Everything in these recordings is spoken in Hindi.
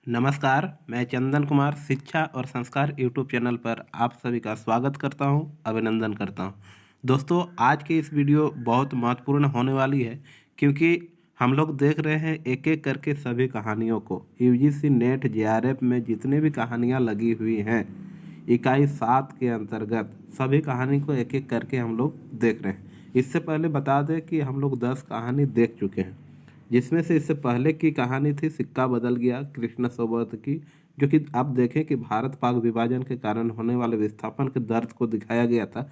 नमस्कार, मैं चंदन कुमार शिक्षा और संस्कार यूट्यूब चैनल पर आप सभी का स्वागत करता हूं, अभिनंदन करता हूं। दोस्तों, आज की इस वीडियो बहुत महत्वपूर्ण होने वाली है क्योंकि हम लोग देख रहे हैं एक-एक करके सभी कहानियों को। यूजीसी नेट जेआरएफ में जितने भी कहानियां लगी हुई हैं, इकाई 7 के अंतर्गत सभी कहानी को एक-एक करके हम लोग देख रहे हैं। इससे पहले बता दें कि हम लोग 10 कहानी देख चुके हैं, जिसमें से इससे पहले की कहानी थी सिक्का बदल गया कृष्ण सोबत की, जो कि आप देखें कि भारत पाक विभाजन के कारण होने वाले विस्थापन के दर्द को दिखाया गया था।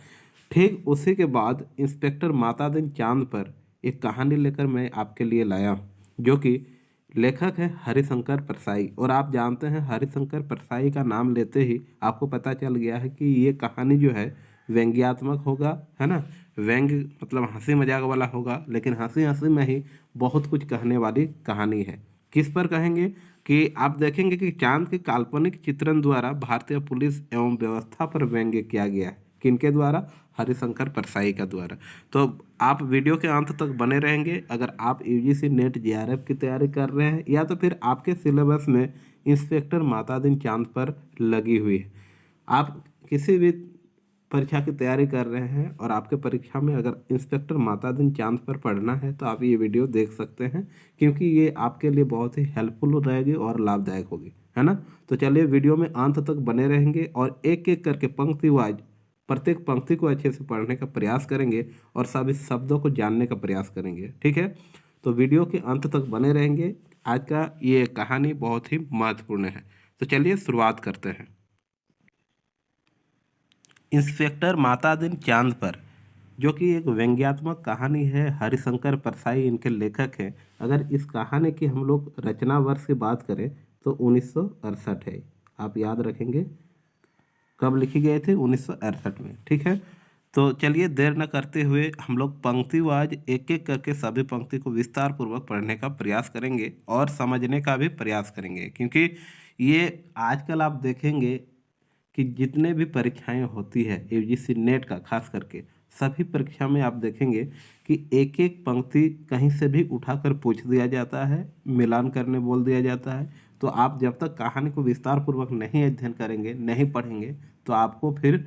ठीक उसी के बाद इंस्पेक्टर माता दिन चांद पर एक कहानी लेकर मैं आपके लिए लाया हूँ, जो कि लेखक है हरिशंकर परसाई। और आप जानते हैं हरिशंकर परसाई का नाम लेते ही आपको पता चल गया है कि ये कहानी जो है व्यंग्यात्मक होगा, है ना। व्यंग्य मतलब हंसी मजाक वाला होगा, लेकिन हंसी हंसी में ही बहुत कुछ कहने वाली कहानी है। किस पर कहेंगे कि आप देखेंगे कि चांद के काल्पनिक चित्रण द्वारा भारतीय पुलिस एवं व्यवस्था पर व्यंग्य किया गया है। किनके द्वारा? हरिशंकर परसाई का द्वारा। तो आप वीडियो के अंत तक बने रहेंगे। अगर आप यूजीसी नेट जेआरएफ की तैयारी कर रहे हैं या तो फिर आपके सिलेबस में इंस्पेक्टर माता दिन चांद पर लगी हुई है, आप किसी भी परीक्षा की तैयारी कर रहे हैं और आपके परीक्षा में अगर इंस्पेक्टर माता दिन चांद पर पढ़ना है तो आप ये वीडियो देख सकते हैं, क्योंकि ये आपके लिए बहुत ही हेल्पफुल रहेगी और लाभदायक होगी, है ना। तो चलिए वीडियो में अंत तक बने रहेंगे और एक एक करके पंक्ति वाइज प्रत्येक पंक्ति को अच्छे से पढ़ने का प्रयास करेंगे और सभी शब्दों को जानने का प्रयास करेंगे, ठीक है। तो वीडियो के अंत तक बने रहेंगे। आज का ये कहानी बहुत ही महत्वपूर्ण है। तो चलिए शुरुआत करते हैं। इंस्पेक्टर माता दिन चांद पर, जो कि एक व्यंग्यात्मक कहानी है, हरिशंकर परसाई इनके लेखक हैं। अगर इस कहानी की हम लोग रचना वर्ष की बात करें तो 1968 है। आप याद रखेंगे कब लिखी गई थी? 1968 में, ठीक है। तो चलिए देर न करते हुए हम लोग पंक्तिवाज एक एक करके सभी पंक्ति को विस्तार पूर्वक पढ़ने का प्रयास करेंगे और समझने का भी प्रयास करेंगे, क्योंकि ये आजकल आप देखेंगे कि जितने भी परीक्षाएं होती है यूजीसी नेट का खास करके, सभी परीक्षा में आप देखेंगे कि एक एक पंक्ति कहीं से भी उठाकर पूछ दिया जाता है, मिलान करने बोल दिया जाता है। तो आप जब तक कहानी को विस्तार पूर्वक नहीं अध्ययन करेंगे, नहीं पढ़ेंगे, तो आपको फिर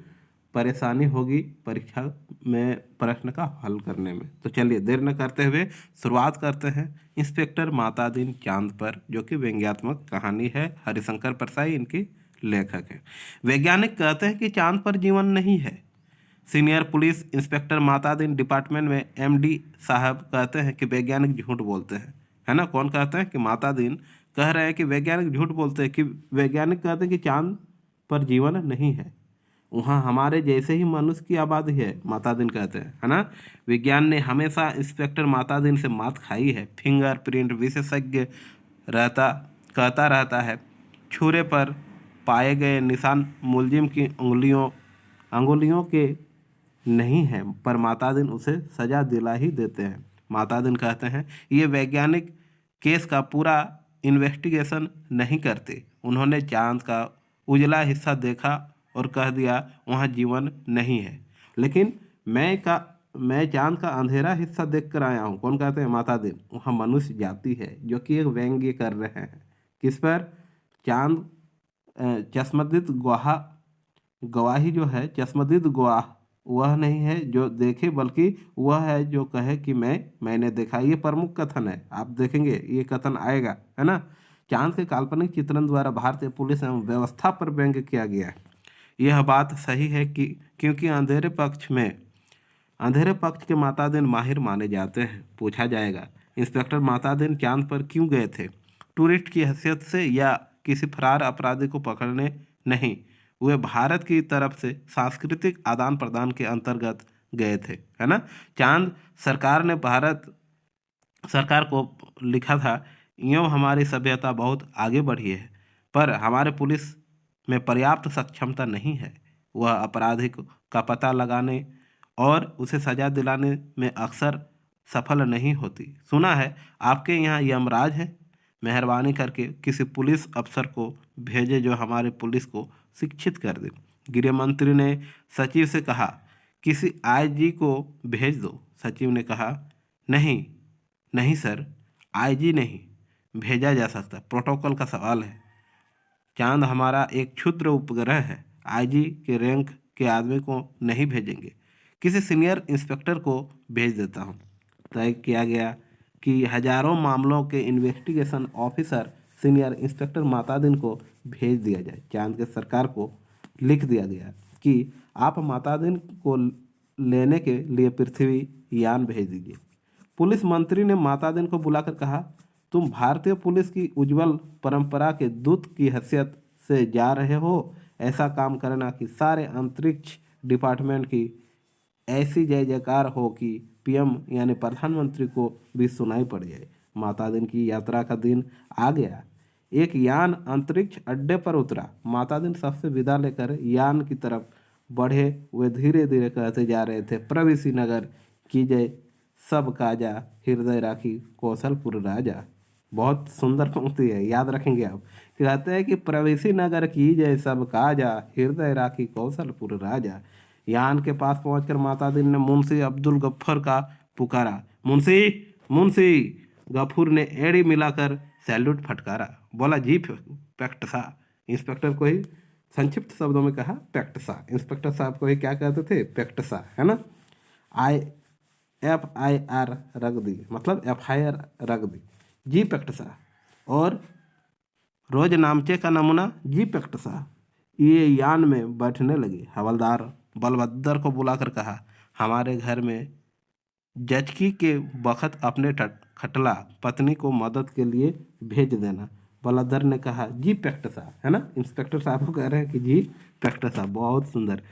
परेशानी होगी परीक्षा में प्रश्न का हल करने में। तो चलिए देर न करते हुए शुरुआत करते हैं। इंस्पेक्टर माता दिन चांद पर, जो कि व्यंग्यात्मक कहानी है, हरिशंकर परसाई इनकी लेखक है। वैज्ञानिक कहते हैं कि चांद पर जीवन नहीं है। सीनियर पुलिस इंस्पेक्टर माता दिन डिपार्टमेंट में एमडी साहब कहते हैं कि वैज्ञानिक झूठ बोलते हैं, है ना। कौन कहते हैं? कि माता दिन कह रहे हैं कि वैज्ञानिक झूठ बोलते हैं, कि वैज्ञानिक कहते हैं कि चांद पर जीवन नहीं है, वहाँ हमारे जैसे ही मनुष्य की आबादी है, माता दिन कहते हैं, है ना। विज्ञान ने हमेशा इंस्पेक्टर माता दिन से मात खाई है। फिंगरप्रिंट विशेषज्ञ रहता कहता रहता है, छुरे पर पाए गए निशान मुलजिम की अंगुलियों के नहीं हैं, पर माता दिन उसे सजा दिला ही देते हैं। माता दिन कहते हैं ये वैज्ञानिक केस का पूरा इन्वेस्टिगेशन नहीं करते। उन्होंने चांद का उजला हिस्सा देखा और कह दिया वहाँ जीवन नहीं है, लेकिन मैं चांद का अंधेरा हिस्सा देख कर आया हूँ। कौन कहते हैं? माता दिन। वहाँ मनुष्य जाति है, जो कि एक व्यंग्य कर रहे हैं। किस पर? चांद चश्मदीद गवाही जो है, चश्मदीद गवाह वह नहीं है जो देखे, बल्कि वह है जो कहे कि मैंने देखा। ये प्रमुख कथन है, आप देखेंगे ये कथन आएगा, है ना। चांद के काल्पनिक चित्रण द्वारा भारतीय पुलिस एवं व्यवस्था पर व्यंग्य किया गया है। यह बात सही है कि क्योंकि अंधेरे पक्ष के माता दिन माहिर माने जाते हैं। पूछा जाएगा इंस्पेक्टर माता दिन चांद पर क्यों गए थे? टूरिस्ट की हैसियत से या किसी फरार अपराधी को पकड़ने? नहीं, वे भारत की तरफ से सांस्कृतिक आदान प्रदान के अंतर्गत गए थे, है ना। चांद सरकार ने भारत सरकार को लिखा था, यूँ हमारी सभ्यता बहुत आगे बढ़ी है, पर हमारे पुलिस में पर्याप्त सक्षमता नहीं है। वह अपराधी का पता लगाने और उसे सजा दिलाने में अक्सर सफल नहीं होती। सुना है आपके यहाँ यमराज है, मेहरबानी करके किसी पुलिस अफसर को भेजे जो हमारे पुलिस को शिक्षित कर दे। गृह मंत्री ने सचिव से कहा, किसी आईजी को भेज दो। सचिव ने कहा, नहीं नहीं सर, आईजी नहीं भेजा जा सकता, प्रोटोकॉल का सवाल है। चांद हमारा एक क्षुद्र उपग्रह है। आईजी के रैंक के आदमी को नहीं भेजेंगे, किसी सीनियर इंस्पेक्टर को भेज देता हूँ। तय किया गया कि हजारों मामलों के इन्वेस्टिगेशन ऑफिसर सीनियर इंस्पेक्टर मातादिन को भेज दिया जाए। चांद के सरकार को लिख दिया गया कि आप मातादिन को लेने के लिए पृथ्वी यान भेज दीजिए। पुलिस मंत्री ने मातादिन को बुलाकर कहा, तुम भारतीय पुलिस की उज्जवल परंपरा के दूत की हैसियत से जा रहे हो। ऐसा काम करना कि सारे अंतरिक्ष डिपार्टमेंट की ऐसी जय जयकार हो कि पीएम यानी प्रधानमंत्री को भी सुनाई पड़ जाए। माता दिन की यात्रा का दिन आ गया। एक यान अंतरिक्ष अड्डे पर उतरा। माता दिन सबसे विदा लेकर यान की तरफ बढ़े। वे धीरे धीरे कहते जा रहे थे, प्रवेशी नगर की जय सब काजा, हृदय राखी कौशलपुर राजा। बहुत सुंदर पंक्ति है, याद रखेंगे आप। कहते हैं कि प्रवेशी नगर की जय सब काजा, हृदय राखी कौशलपुर राजा। यान के पास पहुंचकर माता दिन ने मुंशी अब्दुल गफ्फर का पुकारा, मुंशी मुंशी। गफूर ने एड़ी मिलाकर सैल्यूट फटकारा। बोला, जी पैक्टसा। इंस्पेक्टर को ही संक्षिप्त शब्दों में कहा पैक्टसा। इंस्पेक्टर साहब को ही क्या कहते थे, पैक्टसा, है ना। आई FIR रख दी, मतलब FIR रख दी, जी पैक्टसा। और रोज नामचे का नमूना, जी पैक्टसा। ये यान में बैठने लगे। हवलदार बलभद्र को बुलाकर कहा, हमारे घर में जचकी के बखत अपने खटला पत्नी को मदद के लिए भेज देना। बलभद्र ने कहा, जी पैक्टसा, है ना। इंस्पेक्टर साहब को कह रहे हैं कि जी पैक्टसा, बहुत सुंदर।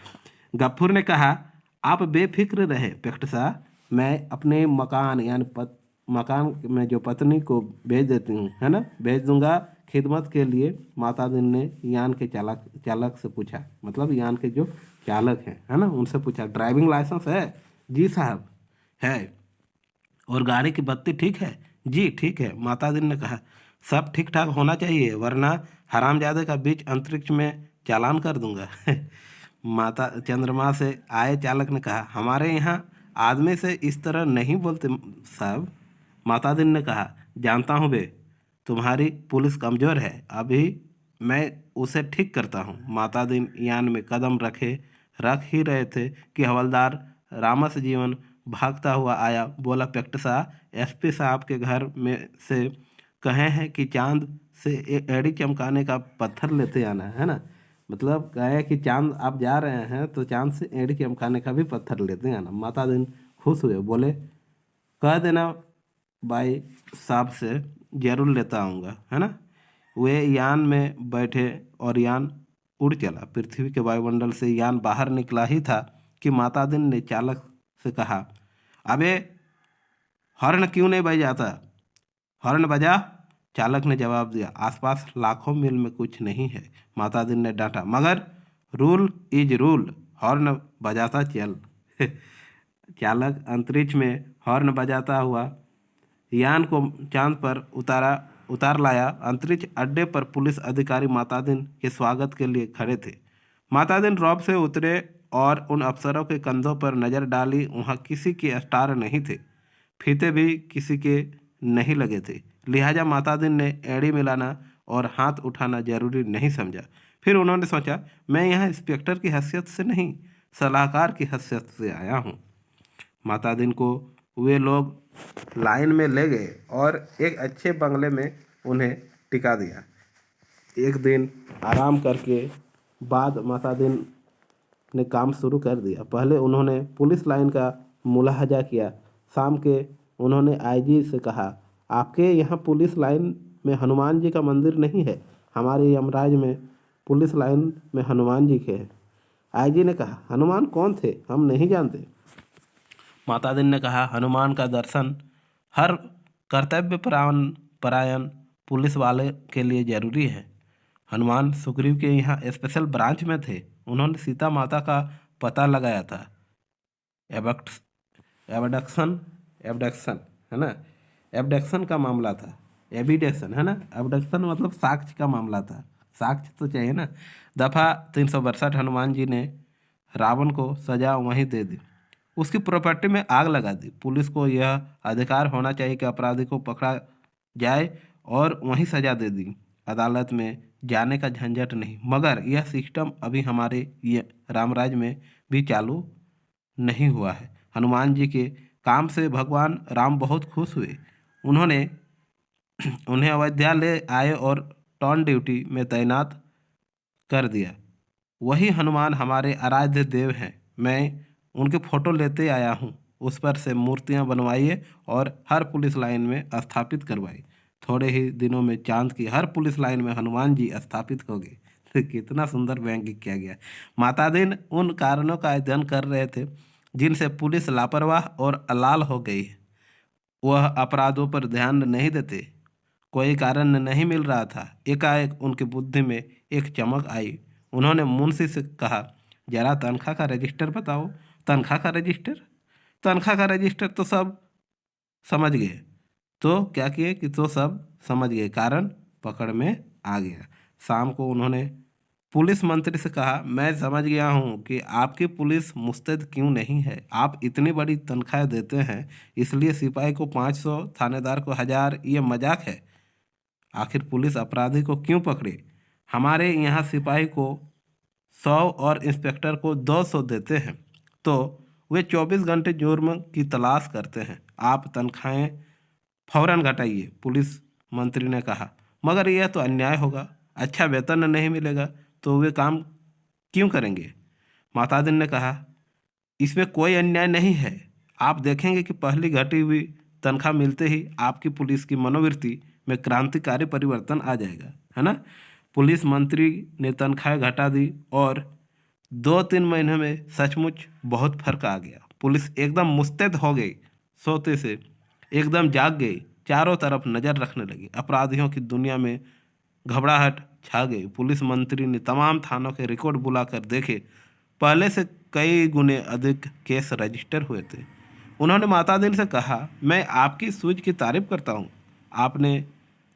गफूर ने कहा, आप बेफिक्र रहे पैक्टसा, मैं अपने मकान यानी मकान में जो पत्नी को भेज देती हूँ, है ना, भेज दूंगा खिदमत के लिए। माता दिन ने यान के चालक से पूछा, मतलब यान के जो चालक हैं, है ना, उनसे पूछा, ड्राइविंग लाइसेंस है? जी साहब है। और गाड़ी की बत्ती ठीक है? जी ठीक है। माता दिन ने कहा, सब ठीक ठाक होना चाहिए, वरना हरामजादे का बीच अंतरिक्ष में चालान कर दूंगा। माता चंद्रमा से आए चालक ने कहा, हमारे यहाँ आदमी से इस तरह नहीं बोलते साहब। माता दिन ने कहा, जानता हूँ बे, तुम्हारी पुलिस कमज़ोर है, अभी मैं उसे ठीक करता हूँ। माता दिन यान में कदम रख ही रहे थे कि हवलदार रामस जीवन भागता हुआ आया। बोला, पैक्टसा, SP साहब के घर में से कहे हैं कि चांद से एड़ी चमकाने का पत्थर लेते आना, है ना। मतलब कहे कि चांद आप जा रहे हैं तो चांद से एड़ी चमकाने का भी पत्थर लेते आना। माता दिन खुश हुए, बोले, कह देना भाई साहब से, जरूर लेता आऊँगा, है ना। वे यान में बैठे और यान उड़ चला। पृथ्वी के वायुमंडल से यान बाहर निकला ही था कि माता दिन ने चालक से कहा, अबे हॉर्न क्यों नहीं बजाता? हॉर्न बजा। चालक ने जवाब दिया, आसपास लाखों मील में कुछ नहीं है। माता दिन ने डांटा, मगर रूल इज रूल, हॉर्न बजाता चल। चालक अंतरिक्ष में हॉर्न बजाता हुआ यान को चांद पर उतार लाया। अंतरिक्ष अड्डे पर पुलिस अधिकारी मातादिन के स्वागत के लिए खड़े थे। मातादिन रॉब से उतरे और उन अफसरों के कंधों पर नजर डाली। वहां किसी के स्टार नहीं थे, फीते भी किसी के नहीं लगे थे। लिहाजा मातादिन ने एड़ी मिलाना और हाथ उठाना जरूरी नहीं समझा। फिर उन्होंने सोचा, मैं यहाँ इंस्पेक्टर की हैसियत से नहीं, सलाहकार की हैसियत से आया हूँ। माता दिन को वे लोग लाइन में ले गए और एक अच्छे बंगले में उन्हें टिका दिया। एक दिन आराम करके बाद माता दिन ने काम शुरू कर दिया। पहले उन्होंने पुलिस लाइन का मुलाहजा किया। शाम के उन्होंने आईजी से कहा, आपके यहाँ पुलिस लाइन में हनुमान जी का मंदिर नहीं है? हमारे यमराज में पुलिस लाइन में हनुमान जी के हैं। आईजी ने कहा, हनुमान कौन थे, हम नहीं जानते। माता दिन ने कहा, हनुमान का दर्शन हर कर्तव्य परायण पुलिस वाले के लिए जरूरी है। हनुमान सुग्रीव के यहाँ स्पेशल ब्रांच में थे। उन्होंने सीता माता का पता लगाया था। एबडक्शन एबडक्शन है ना, एबडक्शन का मामला था। एबिडेक्शन है ना, एबडक्शन मतलब साक्ष्य का मामला था। साक्ष्य तो चाहिए ना। दफा 362 हनुमान जी ने रावण को सजा वहीं दे दी, उसकी प्रॉपर्टी में आग लगा दी। पुलिस को यह अधिकार होना चाहिए कि अपराधी को पकड़ा जाए और वहीं सजा दे दी। अदालत में जाने का झंझट नहीं। मगर यह सिस्टम अभी हमारे ये रामराज में भी चालू नहीं हुआ है। हनुमान जी के काम से भगवान राम बहुत खुश हुए। उन्होंने उन्हें अयोध्या ले आए और टॉन ड्यूटी में तैनात कर दिया। वही हनुमान हमारे आराध्य देव हैं। मैं उनके फोटो लेते आया हूँ। उस पर से मूर्तियाँ बनवाइए और हर पुलिस लाइन में स्थापित करवाइए। थोड़े ही दिनों में चांद की हर पुलिस लाइन में हनुमान जी स्थापित हो गए। तो कितना सुंदर व्यंग्य किया गया। माता दिन उन कारणों का अध्ययन कर रहे थे जिनसे पुलिस लापरवाह और अलाल हो गई है। वह अपराधों पर ध्यान नहीं देते। कोई कारण नहीं मिल रहा था। एकाएक उनकी बुद्धि में एक चमक आई। उन्होंने मुंशी से कहा, जरा तनख्वाह का रजिस्टर बताओ। तनख्वाह का रजिस्टर? तनख्वाह का रजिस्टर तो सब समझ गए। तो क्या किए कि तो सब समझ गए, कारण पकड़ में आ गया। शाम को उन्होंने पुलिस मंत्री से कहा, मैं समझ गया हूँ कि आपकी पुलिस मुस्तैद क्यों नहीं है। आप इतनी बड़ी तनख्वाह देते हैं, इसलिए सिपाही को 500, थानेदार को 1000। ये मजाक है। आखिर पुलिस अपराधी को क्यों पकड़े? हमारे यहाँ सिपाही को 100 और इंस्पेक्टर को 200 देते हैं, तो वे 24 घंटे जुर्म की तलाश करते हैं। आप तनख्वाहें फौरन घटाइए, पुलिस मंत्री ने कहा। मगर यह तो अन्याय होगा। अच्छा वेतन नहीं मिलेगा तो वे काम क्यों करेंगे? मातादिन ने कहा, इसमें कोई अन्याय नहीं है। आप देखेंगे कि पहली घटी हुई तनख्वाह मिलते ही आपकी पुलिस की मनोवृत्ति में क्रांतिकारी परिवर्तन आ जाएगा, है ना। पुलिस मंत्री ने तनख्वाह घटा दी और 2-3 महीने में सचमुच बहुत फर्क आ गया। पुलिस एकदम मुस्तैद हो गई। सोते से एकदम जाग गई। चारों तरफ नज़र रखने लगी। अपराधियों की दुनिया में घबराहट छा गई। पुलिस मंत्री ने तमाम थानों के रिकॉर्ड बुलाकर देखे। पहले से कई गुने अधिक केस रजिस्टर हुए थे। उन्होंने माता दिन से कहा, मैं आपकी सूझ की तारीफ करता हूँ। आपने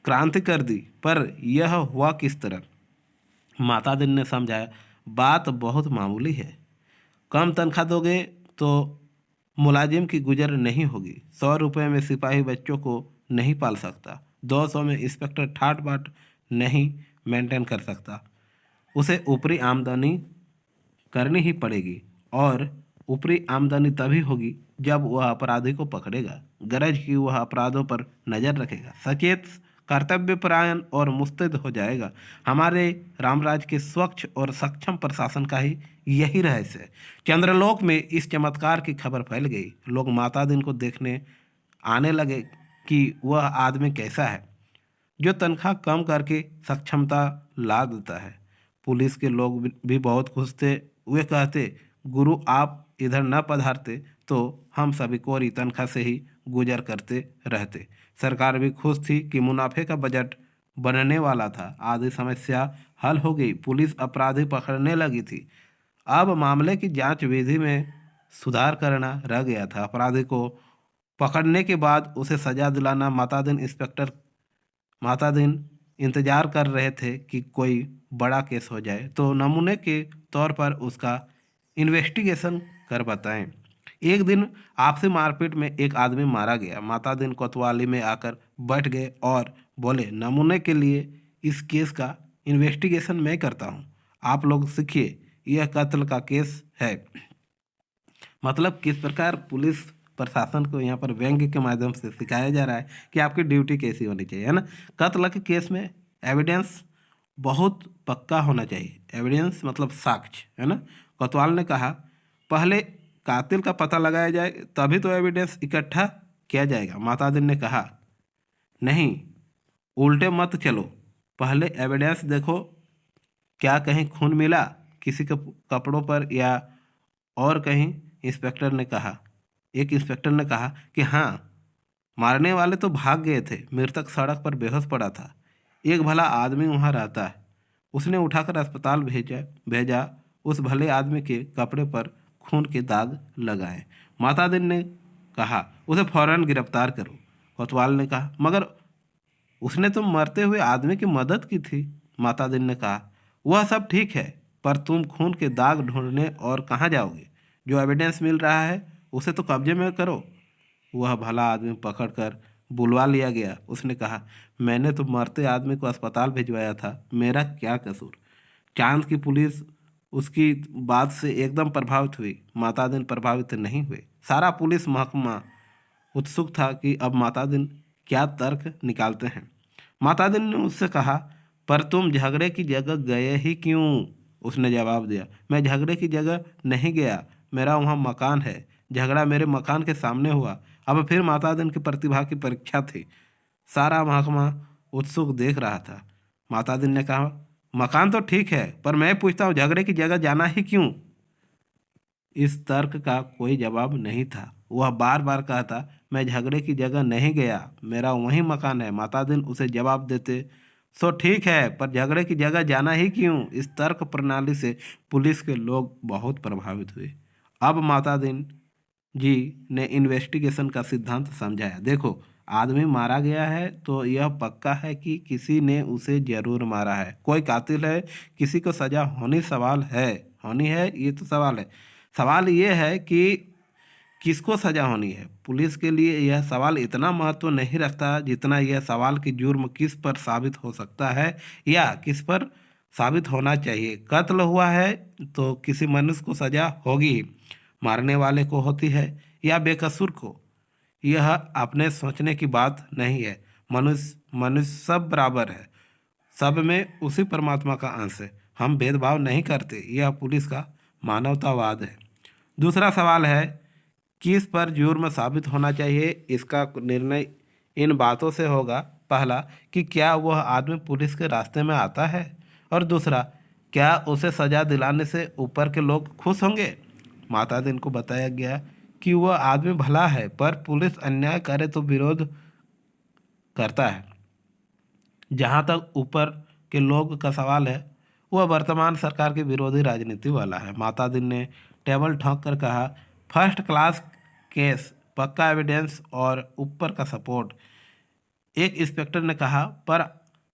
क्रांति कर दी, पर यह हुआ किस तरह? माता दिन ने समझाया, बात बहुत मामूली है। कम तनख्वाह दोगे तो मुलाजिम की गुजर नहीं होगी। 100 रुपये में सिपाही बच्चों को नहीं पाल सकता। 200 में इंस्पेक्टर ठाट बाट नहीं मेंटेन कर सकता। उसे ऊपरी आमदनी करनी ही पड़ेगी, और ऊपरी आमदनी तभी होगी जब वह अपराधी को पकड़ेगा, गरज की वह अपराधों पर नज़र रखेगा, सचेत, कर्तव्यपरायण और मुस्तैद हो जाएगा। हमारे रामराज के स्वच्छ और सक्षम प्रशासन का ही यही रहस्य है। चंद्रलोक में इस चमत्कार की खबर फैल गई। लोग माता दिन को देखने आने लगे कि वह आदमी कैसा है जो तनख्वाह कम करके सक्षमता ला देता है। पुलिस के लोग भी बहुत खुश थे। वे कहते, गुरु आप इधर न पधारते तो हम सभी कोरी तनख्वाह से ही गुजर करते रहते। सरकार भी खुश थी कि मुनाफे का बजट बनने वाला था। आधी समस्या हल हो गई। पुलिस अपराधी पकड़ने लगी थी। अब मामले की जांच विधि में सुधार करना रह गया था। अपराधी को पकड़ने के बाद उसे सजा दिलाना। माता दिन इंतजार कर रहे थे कि कोई बड़ा केस हो जाए तो नमूने के तौर पर उसका इन्वेस्टिगेशन कर बताएं। एक दिन आपसी मारपीट में एक आदमी मारा गया। माता दिन कोतवाली में आकर बैठ गए और बोले, नमूने के लिए इस केस का इन्वेस्टिगेशन मैं करता हूँ। आप लोग सीखिए, यह कत्ल का केस है। मतलब किस प्रकार पुलिस प्रशासन को यहाँ पर व्यंग्य के माध्यम से सिखाया जा रहा है कि आपकी ड्यूटी कैसी होनी चाहिए, है ना। कत्ल के केस में एविडेंस बहुत पक्का होना चाहिए। एविडेंस मतलब साक्ष्य, है ना। कोतवाल ने कहा, पहले कातिल का पता लगाया जाए, तभी तो एविडेंस इकट्ठा किया जाएगा। मातादिन ने कहा, नहीं, उल्टे मत चलो, पहले एविडेंस देखो। क्या कहीं खून मिला किसी के कपड़ों पर या और कहीं? एक इंस्पेक्टर ने कहा कि हाँ, मारने वाले तो भाग गए थे। मृतक सड़क पर बेहोश पड़ा था। एक भला आदमी वहाँ रहता है, उसने उठाकर अस्पताल भेजा। उस भले आदमी के कपड़े पर खून के दाग लगाए। मातादिन ने कहा, उसे फौरन गिरफ्तार करो। कोतवाल ने कहा, मगर उसने तो मरते हुए आदमी की मदद की थी। मातादिन ने कहा, वह सब ठीक है, पर तुम खून के दाग ढूंढने और कहाँ जाओगे? जो एविडेंस मिल रहा है उसे तो कब्जे में करो। वह भला आदमी पकड़कर बुलवा लिया गया। उसने कहा, मैंने तो मरते आदमी को अस्पताल भिजवाया था, मेरा क्या कसूर। चांद की पुलिस उसकी बात से एकदम प्रभावित हुई। मातादिन प्रभावित नहीं हुए। सारा पुलिस महकमा उत्सुक था कि अब मातादिन क्या तर्क निकालते हैं। मातादिन ने उससे कहा, पर तुम झगड़े की जगह गए ही क्यों? उसने जवाब दिया, मैं झगड़े की जगह नहीं गया, मेरा वहाँ मकान है। झगड़ा मेरे मकान के सामने हुआ। अब फिर मातादिन की प्रतिभा की परीक्षा थी। सारा महकमा उत्सुक देख रहा था। मातादिन ने कहा, मकान तो ठीक है, पर मैं पूछता हूँ झगड़े की जगह जाना ही क्यों? इस तर्क का कोई जवाब नहीं था। वह बार बार कहता, मैं झगड़े की जगह नहीं गया, मेरा वही मकान है। मातादिन उसे जवाब देते, सो ठीक है, पर झगड़े की जगह जाना ही क्यों? इस तर्क प्रणाली से पुलिस के लोग बहुत प्रभावित हुए। अब मातादिन जी ने इन्वेस्टिगेशन का सिद्धांत समझाया। देखो, आदमी मारा गया है तो यह पक्का है कि किसी ने उसे जरूर मारा है। कोई कातिल है, किसी को सजा होनी है, ये तो सवाल है। सवाल ये है कि किसको सजा होनी है। पुलिस के लिए यह सवाल इतना महत्व नहीं रखता जितना यह सवाल कि जुर्म किस पर साबित हो सकता है या किस पर साबित होना चाहिए। कत्ल हुआ है तो किसी मनुष्य को सजा होगी ही, मारने वाले को होती है या बेकसूर को। यह अपने सोचने की बात नहीं है। मनुष्य मनुष्य सब बराबर है, सब में उसी परमात्मा का अंश है। हम भेदभाव नहीं करते। यह पुलिस का मानवतावाद है। दूसरा सवाल है, किस पर जुर्म साबित होना चाहिए। इसका निर्णय इन बातों से होगा। पहला, कि क्या वह आदमी पुलिस के रास्ते में आता है, और दूसरा, क्या उसे सजा दिलाने से ऊपर के लोग खुश होंगे। मातादिन को बताया गया कि वह आदमी भला है, पर पुलिस अन्याय करे तो विरोध करता है। जहाँ तक ऊपर के लोग का सवाल है, वह वर्तमान सरकार की विरोधी राजनीति वाला है। मातादिन ने टेबल ठोंक कर कहा, फर्स्ट क्लास केस, पक्का एविडेंस और ऊपर का सपोर्ट। एक इंस्पेक्टर ने कहा, पर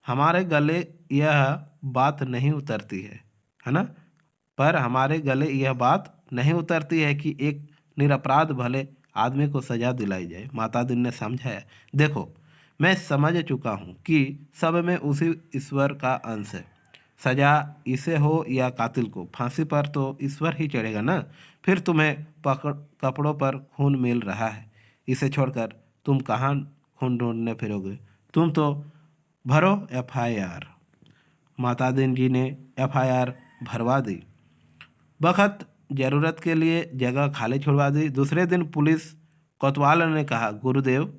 हमारे गले यह बात नहीं उतरती है ना? पर हमारे गले यह बात नहीं उतरती है कि एक निरपराध भले आदमी को सजा दिलाई जाए। मातादिन ने समझाया, देखो, मैं समझ चुका हूँ कि सब में उसी ईश्वर का अंश है। सजा इसे हो या कातिल को, फांसी पर तो ईश्वर ही चढ़ेगा ना। फिर तुम्हें पकड़ कपड़ों पर खून मिल रहा है, इसे छोड़कर तुम कहाँ खून ढूंढने फिरोगे? तुम तो भरो एफआईआर। मातादिन जी ने एफआईआर भरवा दी। बखत जरूरत के लिए जगह खाली छुड़वा दी। दूसरे दिन पुलिस कोतवाल ने कहा, गुरुदेव,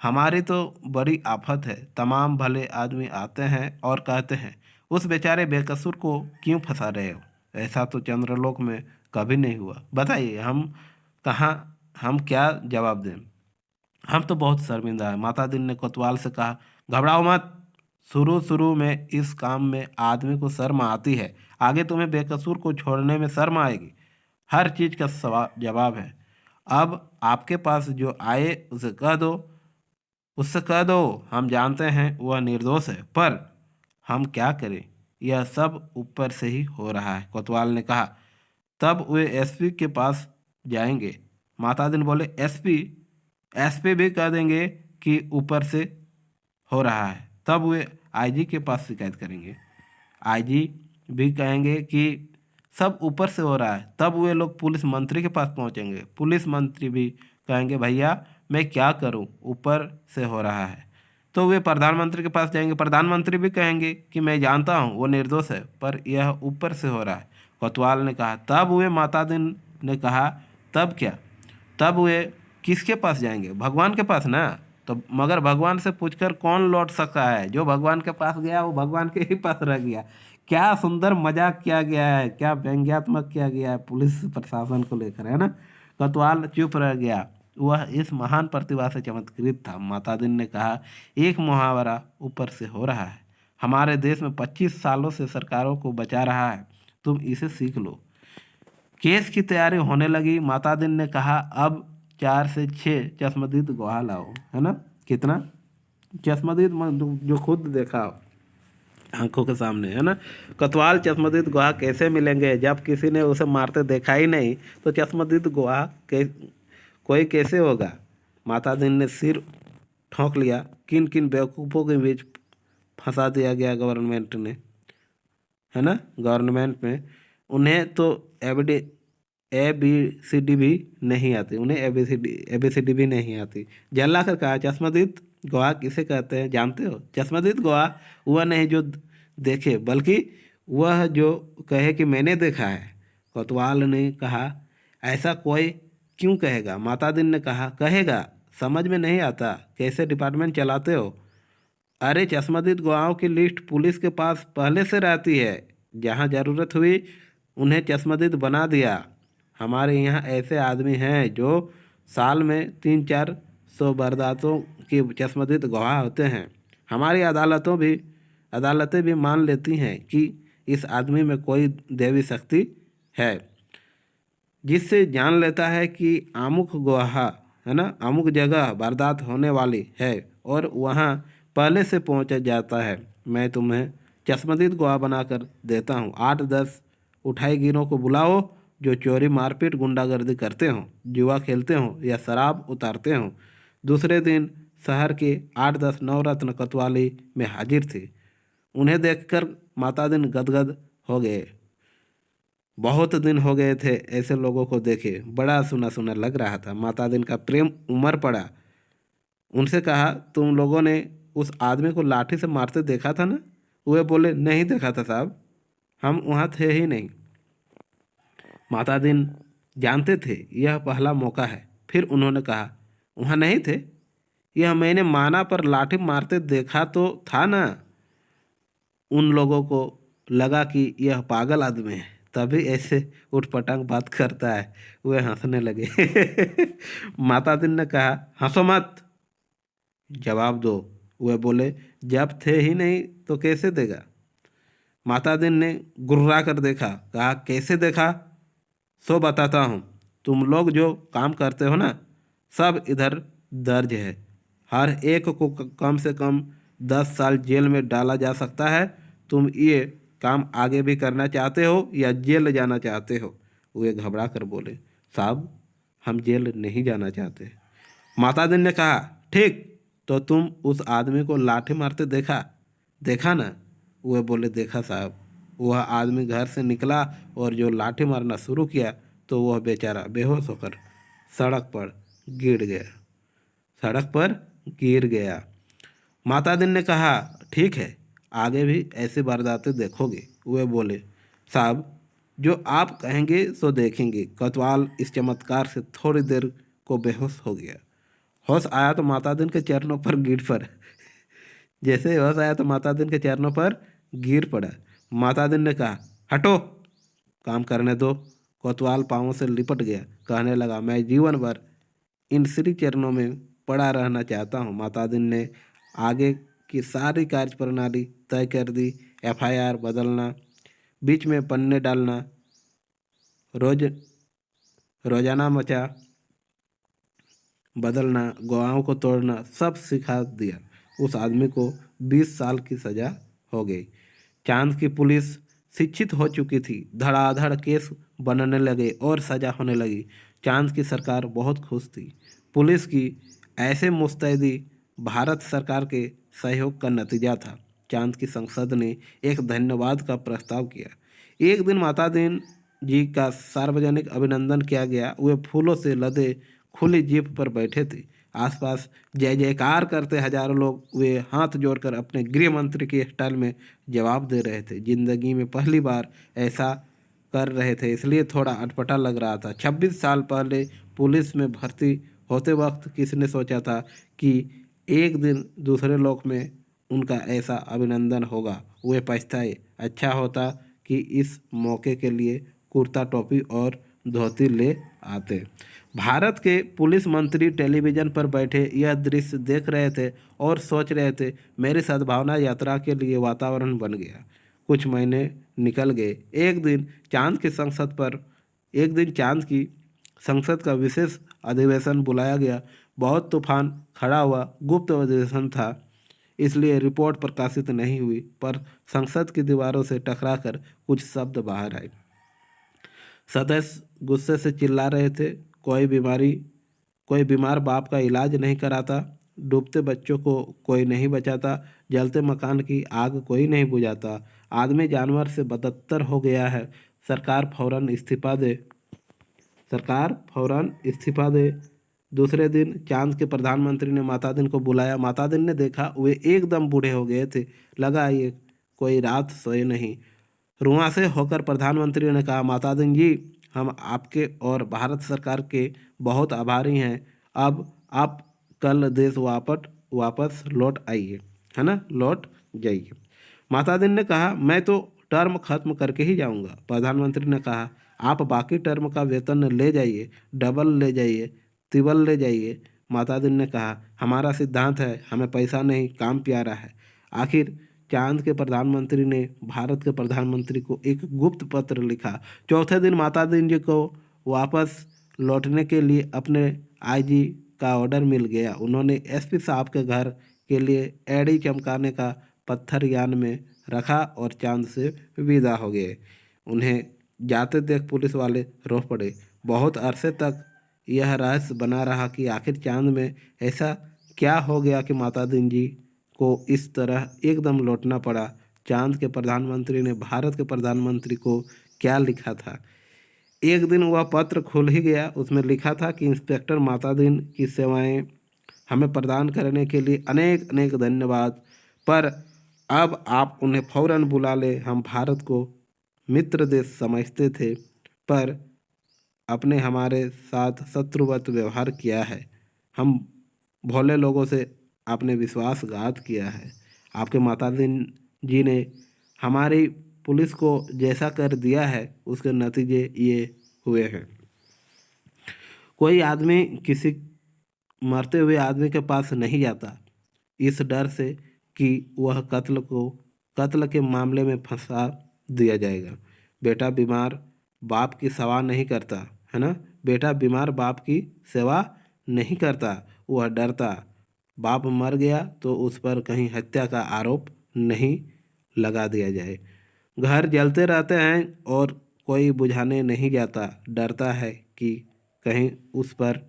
हमारी तो बड़ी आफत है। तमाम भले आदमी आते हैं और कहते हैं, उस बेचारे बेकसूर को क्यों फंसा रहे हो? ऐसा तो चंद्रलोक में कभी नहीं हुआ। बताइए, कहाँ हम क्या जवाब दें? हम तो बहुत शर्मिंदा हैं। मातादिन ने कोतवाल से कहा, घबराओ मत। शुरू शुरू में इस काम में आदमी को शर्म आती है, आगे तुम्हें बेकसूर को छोड़ने में शर्म आएगी। हर चीज़ का जवाब है। अब आपके पास जो आए उससे कह दो हम जानते हैं वह निर्दोष है, पर हम क्या करें, यह सब ऊपर से ही हो रहा है। कोतवाल ने कहा, तब वे एसपी के पास जाएंगे। मातादिन बोले, एसपी? एसपी भी कह देंगे कि ऊपर से हो रहा है, तब वे आईजी के पास शिकायत करेंगे। आईजी भी कहेंगे कि सब ऊपर से हो रहा है, तब वे लोग पुलिस मंत्री के पास पहुंचेंगे। पुलिस मंत्री भी कहेंगे, भैया मैं क्या करूं, ऊपर से हो रहा है। तो वे प्रधानमंत्री के पास जाएंगे। प्रधानमंत्री भी कहेंगे कि मैं जानता हूं वो निर्दोष है, पर यह ऊपर से हो रहा है। कोतवाल ने कहा, तब वे मातादिन ने कहा, तब क्या? तब वे किसके पास जाएंगे? भगवान के पास ना। तो मगर भगवान से पूछकर कौन लौट सकता है? जो भगवान के पास गया वो भगवान के ही पास रह गया। क्या सुंदर मजाक किया गया है, क्या व्यंग्यात्मक किया गया है पुलिस प्रशासन को लेकर, है ना? कोतवाल चुप रह गया। वह इस महान प्रतिभा से चमत्कृत था। मातादिन ने कहा, एक मुहावरा ऊपर से हो रहा है, हमारे देश में 25 सालों से सरकारों को बचा रहा है, तुम इसे सीख लो। केस की तैयारी होने लगी। मातादिन ने कहा, अब 4 से 6 चश्मदीद गवाह लाओ, है ना? कितना चश्मदीद? जो खुद देखा हो आंखों के सामने, है ना? कोतवाल, चश्मदीद गवाह कैसे मिलेंगे जब किसी ने उसे मारते देखा ही नहीं, तो चश्मदीद गवाह कोई कैसे होगा? मातादिन ने सिर ठोक लिया, किन किन बेवकूफ़ों के बीच फंसा दिया गया गवर्नमेंट ने, है ना। गवर्नमेंट में उन्हें तो ABCD भी नहीं आती, उन्हें ABCD भी नहीं आती। जल्ला कर कहा, चश्मदीद गवाह किसे कहते हैं जानते हो? चश्मदीद गवाह वह नहीं जो देखे, बल्कि वह जो कहे कि मैंने देखा है। कोतवाल ने कहा, ऐसा कोई क्यों कहेगा? मातादिन ने कहा, कहेगा, समझ में नहीं आता कैसे डिपार्टमेंट चलाते हो? अरे चश्मदीद गवाहों की लिस्ट पुलिस के पास पहले से रहती है, जहाँ ज़रूरत हुई उन्हें चश्मदीद बना दिया। हमारे यहाँ ऐसे आदमी हैं जो साल में 300-400 वारदातों की चश्मदीद गवाह होते हैं। हमारी अदालतें भी मान लेती हैं कि इस आदमी में कोई दैवी शक्ति है, जिससे जान लेता है कि अमुक गवाह, है ना, अमुक जगह वारदात होने वाली है और वहाँ पहले से पहुँच जाता है। मैं तुम्हें चश्मदीद गवाह बनाकर देता हूँ। 8-10 उठाईगिरों को बुलाओ जो चोरी मारपीट गुंडागर्दी करते हों, जुआ खेलते हों या शराब उतारते हों। दूसरे दिन शहर के 8-10 नवरत्न कोतवाली में हाजिर थे। उन्हें देखकर मातादिन गदगद हो गए। बहुत दिन हो गए थे ऐसे लोगों को देखे, बड़ा सुना सुना लग रहा था। मातादिन का प्रेम उमड़ पड़ा। उनसे कहा, तुम लोगों ने उस आदमी को लाठी से मारते देखा था ना? वे बोले, नहीं देखा था साहब, हम वहाँ थे ही नहीं। मातादिन जानते थे यह पहला मौका है। फिर उन्होंने कहा, वहाँ नहीं थे? यह मैंने माना, पर लाठी मारते देखा तो था ना। उन लोगों को लगा कि यह पागल आदमी है, तभी ऐसे उठपटांग बात करता है। वे हंसने लगे। मातादिन ने कहा, हंसो मत, जवाब दो। वे बोले, जब थे ही नहीं तो कैसे देगा? मातादिन ने गुर्रा कर देखा, कहा, कैसे देखा? सो बताता हूँ। तुम लोग जो काम करते हो ना, सब इधर दर्ज है। हर एक को कम से कम 10 साल जेल में डाला जा सकता है। तुम ये काम आगे भी करना चाहते हो या जेल जाना चाहते हो? वे घबरा कर बोले, साहब, हम जेल नहीं जाना चाहते। मातादिन ने कहा, ठीक, तो तुम उस आदमी को लाठी मारते देखा ना? वे बोले, देखा साहब। वह आदमी घर से निकला और जो लाठी मारना शुरू किया तो वह बेचारा बेहोश होकर सड़क पर गिर गया सड़क पर गिर गया। मातादिन ने कहा, ठीक है, आगे भी ऐसी वारदातें देखोगे? वे बोले, साहब, जो आप कहेंगे सो देखेंगे। कोतवाल इस चमत्कार से थोड़ी देर को बेहोश हो गया। होश आया तो मातादिन के चरणों पर गिर पड़ा। जैसे ही होश आया तो मातादिन के चरणों पर गिर पड़ा। मातादिन ने कहा, हटो, काम करने दो। कोतवाल पाँवों से लिपट गया, कहने लगा, मैं जीवन भर इन श्री चरणों में पड़ा रहना चाहता हूँ। मातादिन ने आगे की सारी कार्य प्रणाली तय कर दी। FIR बदलना, बीच में पन्ने डालना, रोज रोजाना मचा बदलना, गवाहों को तोड़ना, सब सिखा दिया। उस आदमी को 20 साल की सजा हो गई। चांद की पुलिस शिक्षित हो चुकी थी। धड़ाधड़ केस बनने लगे और सजा होने लगी। चांद की सरकार बहुत खुश थी। पुलिस की ऐसे मुस्तैदी भारत सरकार के सहयोग का नतीजा था। चांद की संसद ने एक धन्यवाद का प्रस्ताव किया। एक दिन मातादीन जी का सार्वजनिक अभिनंदन किया गया। वे फूलों से लदे खुली जीप पर बैठे थे। आसपास जय जयकार करते हजारों लोग वे हाथ जोड़कर अपने गृह मंत्री के स्टाइल में जवाब दे रहे थे। जिंदगी में पहली बार ऐसा कर रहे थे, इसलिए थोड़ा अटपटा लग रहा था। 26 साल पहले पुलिस में भर्ती होते वक्त किसने सोचा था कि एक दिन दूसरे लोक में उनका ऐसा अभिनंदन होगा। वे पछताए, अच्छा होता कि इस मौके के लिए कुर्ता टोपी और धोती ले आते। भारत के पुलिस मंत्री टेलीविज़न पर बैठे यह दृश्य देख रहे थे और सोच रहे थे, मेरी सद्भावना यात्रा के लिए वातावरण बन गया। कुछ महीने निकल गए। एक दिन चांद की संसद का विशेष अधिवेशन बुलाया गया। बहुत तूफान खड़ा हुआ। गुप्त अधिवेशन था, इसलिए रिपोर्ट प्रकाशित नहीं हुई, पर संसद की दीवारों से टकराकर कुछ शब्द बाहर आए। सदस्य गुस्से से चिल्ला रहे थे, कोई बीमार बाप का इलाज नहीं कराता, डूबते बच्चों को कोई नहीं बचाता, जलते मकान की आग कोई नहीं बुझाता, आदमी जानवर से बदतर हो गया है, सरकार फौरन इस्तीफा दे, सरकार फौरन इस्तीफा दे। दूसरे दिन चांद के प्रधानमंत्री ने माता दिन को बुलाया। माता दिन ने देखा वे एकदम बूढ़े हो गए थे, लगा ये कोई रात सोए नहीं। रुआं से होकर प्रधानमंत्री ने कहा, माता दिन जी, हम आपके और भारत सरकार के बहुत आभारी हैं। अब आप कल देश वापस लौट आइए, है ना, लौट जाइए। माता दिन ने कहा, मैं तो टर्म खत्म करके ही जाऊंगा। प्रधानमंत्री ने कहा, आप बाकी टर्म का वेतन ले जाइए, डबल ले जाइए, तिबल ले जाइए। माता दिन ने कहा, हमारा सिद्धांत है, हमें पैसा नहीं काम प्यारा है। आखिर चांद के प्रधानमंत्री ने भारत के प्रधानमंत्री को एक गुप्त पत्र लिखा। चौथे दिन माता दिन जी को वापस लौटने के लिए अपने आईजी का ऑर्डर मिल गया। उन्होंने एसपी साहब के घर के लिए एड़ी चमकाने का पत्थर यान में रखा और चांद से विदा हो गए। उन्हें जाते देख पुलिस वाले रो पड़े। बहुत अरसे तक यह रहस्य बना रहा कि आखिर चांद में ऐसा क्या हो गया कि माता दिन जी को इस तरह एकदम लौटना पड़ा। चांद के प्रधानमंत्री ने भारत के प्रधानमंत्री को क्या लिखा था? एक दिन वह पत्र खुल ही गया। उसमें लिखा था कि इंस्पेक्टर माता दिन की सेवाएं हमें प्रदान करने के लिए अनेक अनेक धन्यवाद, पर अब आप उन्हें फौरन बुला ले। हम भारत को मित्र देश समझते थे, पर आपने हमारे साथ शत्रुवत व्यवहार किया है। हम भोले लोगों से आपने विश्वासघात किया है। आपके माता जी ने हमारी पुलिस को जैसा कर दिया है, उसके नतीजे ये हुए हैं। कोई आदमी किसी मरते हुए आदमी के पास नहीं जाता, इस डर से कि वह कत्ल के मामले में फंसा दिया जाएगा। बेटा बीमार बाप की सेवा नहीं करता, है ना, बेटा बीमार बाप की सेवा नहीं करता, वह डरता बाप मर गया तो उस पर कहीं हत्या का आरोप नहीं लगा दिया जाए। घर जलते रहते हैं और कोई बुझाने नहीं जाता, डरता है कि कहीं उस पर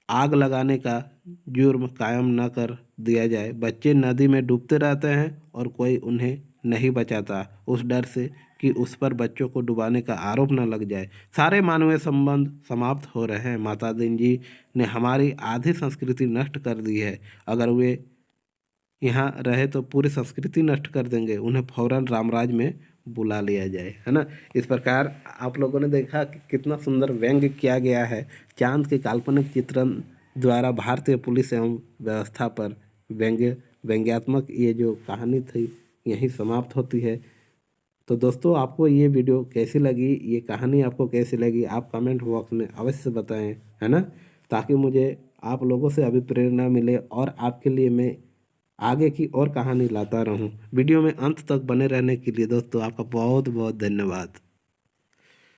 आग लगाने का जुर्म कायम न कर दिया जाए। बच्चे नदी में डूबते रहते हैं और कोई उन्हें नहीं बचाता, उस डर से कि उस पर बच्चों को डुबाने का आरोप न लग जाए। सारे मानवीय संबंध समाप्त हो रहे हैं। माता दिन जी ने हमारी आधी संस्कृति नष्ट कर दी है। अगर वे यहाँ रहे तो पूरी संस्कृति नष्ट कर देंगे। उन्हें फौरन रामराज में बुला लिया जाए, है ना। इस प्रकार आप लोगों ने देखा कि कितना सुंदर व्यंग्य किया गया है। चांद के काल्पनिक चित्रण द्वारा भारतीय पुलिस एवं व्यवस्था पर व्यंग्यात्मक ये जो कहानी थी यहीं समाप्त होती है। तो दोस्तों, आपको ये वीडियो कैसी लगी, ये कहानी आपको कैसी लगी, आप कमेंट बॉक्स में अवश्य बताएं, है ना, ताकि मुझे आप लोगों से अभी प्रेरणा मिले और आपके लिए मैं आगे की और कहानी लाता रहूं। वीडियो में अंत तक बने रहने के लिए दोस्तों आपका बहुत बहुत धन्यवाद।